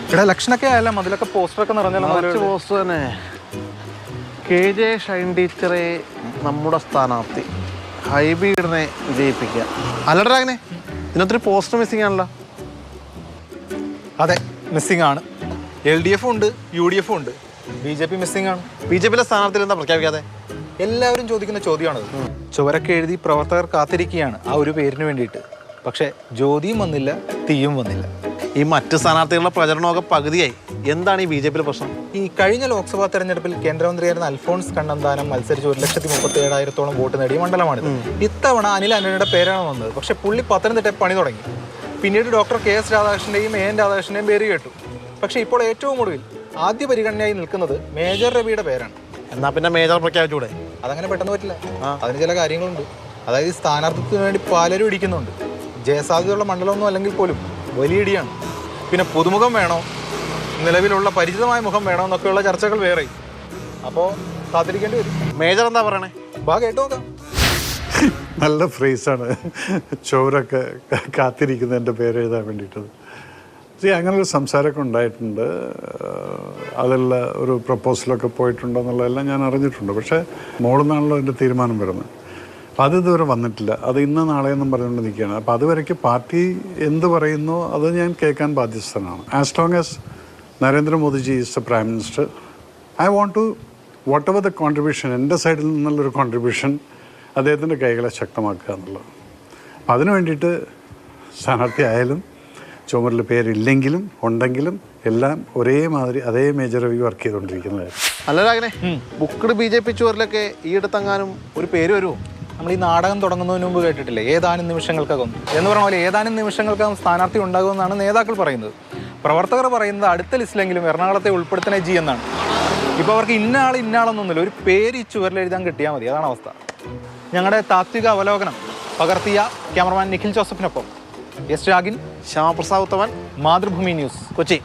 ഇവിടെ ഇലക്ഷനൊക്കെ ആയല്ലോ, അതിലൊക്കെ പോസ്റ്ററൊക്കെ നിറഞ്ഞല്ലോ. പോസ്റ്റർ തന്നെ. KJ ഷൈൻ ടീച്ചറെ നമ്മുടെ സ്ഥാനാർത്ഥി ഹൈബീഡിനെ വിജയിപ്പിക്കുക. അല്ലടാ അങ്ങനെ ഇതിനൊത്തിരി പോസ്റ്റർ മിസ്സിംഗ് ആണല്ലോ. അതെ, മിസ്സിംഗ് ആണ്. LDF ഉണ്ട്, UDF ഉണ്ട്, BJP മിസ്സിംഗ് ആണ്. BJP സ്ഥാനാർത്ഥിയിൽ എന്താ പ്രഖ്യാപിക്കാതെ? എല്ലാവരും ചോദിക്കുന്ന ചോദ്യമാണത്. ചുവരൊക്കെ എഴുതി പ്രവർത്തകർ കാത്തിരിക്കുകയാണ് ആ ഒരു പേരിന് വേണ്ടിയിട്ട്. പക്ഷേ ജ്യോതിയും വന്നില്ല, തീയും വന്നില്ല. ഈ മറ്റ് സ്ഥാനാർത്ഥികളുടെ പ്രചരണമൊക്കെ പകുതിയായി. എന്താണ് ഈ BJP പ്രശ്നം? ഈ കഴിഞ്ഞ ലോക്സഭാ തെരഞ്ഞെടുപ്പിൽ കേന്ദ്രമന്ത്രിയായിരുന്ന അൽഫോൺസ് കണ്ണന്താനം മത്സരിച്ച് 1,37,000 വോട്ട് നേടിയ മണ്ഡലമാണിത്. ഇത്തവണ അനിൽ ആന്റണിയുടെ പേരാണ് വന്നത്. പക്ഷെ പുള്ളി പത്തനംതിട്ട പണി തുടങ്ങി. പിന്നീട് ഡോക്ടർ KS രാധാകൃഷ്ണന്റെയും AN രാധാകൃഷ്ണന്റെയും പേര് കേട്ടു. പക്ഷെ ഇപ്പോൾ ഏറ്റവും ഒടുവിൽ ആദ്യ പരിഗണനയായി നിൽക്കുന്നത് മേജർ രവിയുടെ പേരാണ്. എന്നാ പിന്നെ മേജർ പ്രഖ്യാപിച്ചൂടെ? അതങ്ങനെ പെട്ടെന്ന് പറ്റില്ല. അതിന് ചില കാര്യങ്ങളുണ്ട്. അതായത് സ്ഥാനാർത്ഥിത്വത്തിന് വേണ്ടി പലരും ഇടിക്കുന്നുണ്ട്. ജയസാധ്യതയുള്ള മണ്ഡലമൊന്നും അല്ലെങ്കിൽ പോലും വലിയ ഇടിയാണ്. പിന്നെ പുതുമുഖം വേണോ, നിലവിലുള്ള പരിചിതമായ മുഖം വേണോ എന്നൊക്കെയുള്ള ചർച്ചകൾ വേറെ. അപ്പോൾ കാത്തിരിക്കേണ്ടി വരും. മേജർ എന്താ പറയണേ? കേട്ടു നോക്കാം. നല്ല ഫ്രേസാണ്. ചോരൊക്കെ കാത്തിരിക്കുന്നതിൻ്റെ പേര് എഴുതാൻ വേണ്ടിയിട്ടത്. അങ്ങനൊരു സംസാരമൊക്കെ ഉണ്ടായിട്ടുണ്ട്. അതിലുള്ള ഒരു പ്രപ്പോസലൊക്കെ പോയിട്ടുണ്ടോ എന്നുള്ളതെല്ലാം ഞാൻ അറിഞ്ഞിട്ടുണ്ട്. പക്ഷേ മോളിൽ നിന്നാണല്ലോ അതിൻ്റെ തീരുമാനം വരുന്നത്. അപ്പം അത് ഇതുവരെ വന്നിട്ടില്ല. അത് ഇന്ന് നാളെയെന്നും പറഞ്ഞുകൊണ്ട് നിൽക്കുകയാണ്. അപ്പോൾ അതുവരയ്ക്ക് പാർട്ടി എന്ത് പറയുന്നോ അത് ഞാൻ കേൾക്കാൻ ബാധ്യസ്ഥനാണ്. As long as Narendra Modi ji is the prime minister, I want to what ever the contribution, എൻ്റെ സൈഡിൽ നിന്നുള്ളൊരു കോൺട്രിബ്യൂഷൻ അദ്ദേഹത്തിൻ്റെ കൈകളെ ശക്തമാക്കുക എന്നുള്ളത്. അപ്പം അതിനു വേണ്ടിയിട്ട് സ്ഥാനാർത്ഥി ആയാലും ചുമരിൽ പേരില്ലെങ്കിലും ഉണ്ടെങ്കിലും എല്ലാം ഒരേമാതിരി അതേ മേജർ രവി വർക്ക് ചെയ്തുകൊണ്ടിരിക്കുന്നതായിരുന്നു. അല്ലല്ല അങ്ങനെ ബുക്ക്ഡ് BJP ചുവരിലൊക്കെ ഈയിടത്തെങ്ങാനും ഒരു പേര് വരുമോ? നമ്മൾ ഈ നാടകം തുടങ്ങുന്നതിന് മുമ്പ് കേട്ടിട്ടില്ലേ, ഏതാനും നിമിഷങ്ങൾക്കകം എന്ന് പറഞ്ഞ പോലെ ഏതാനും നിമിഷങ്ങൾക്കകം സ്ഥാനാർത്ഥി ഉണ്ടാകുമെന്നാണ് നേതാക്കൾ പറയുന്നത്. പ്രവർത്തകർ പറയുന്നത് അടുത്ത ലിസ്റ്റിലെങ്കിലും എറണാകുളത്തെ ഉൾപ്പെടുത്തണേ ജി എന്നാണ്. ഇപ്പോൾ അവർക്ക് ഇന്നയാളെന്നൊന്നുമില്ല, ഒരു പേര് ഈ ചുവരിൽ എഴുതാൻ കിട്ടിയാൽ മതി. അതാണ് അവസ്ഥ. ഞങ്ങളുടെ താത്വിക അവലോകനം പകർത്തിയ ക്യാമറമാൻ നിഖിൽ ജോസഫിനൊപ്പം S രാഗിൻ, ശ്യാമപ്രസാദ് ഉത്തമൻ, മാതൃഭൂമി ന്യൂസ്, കൊച്ചി.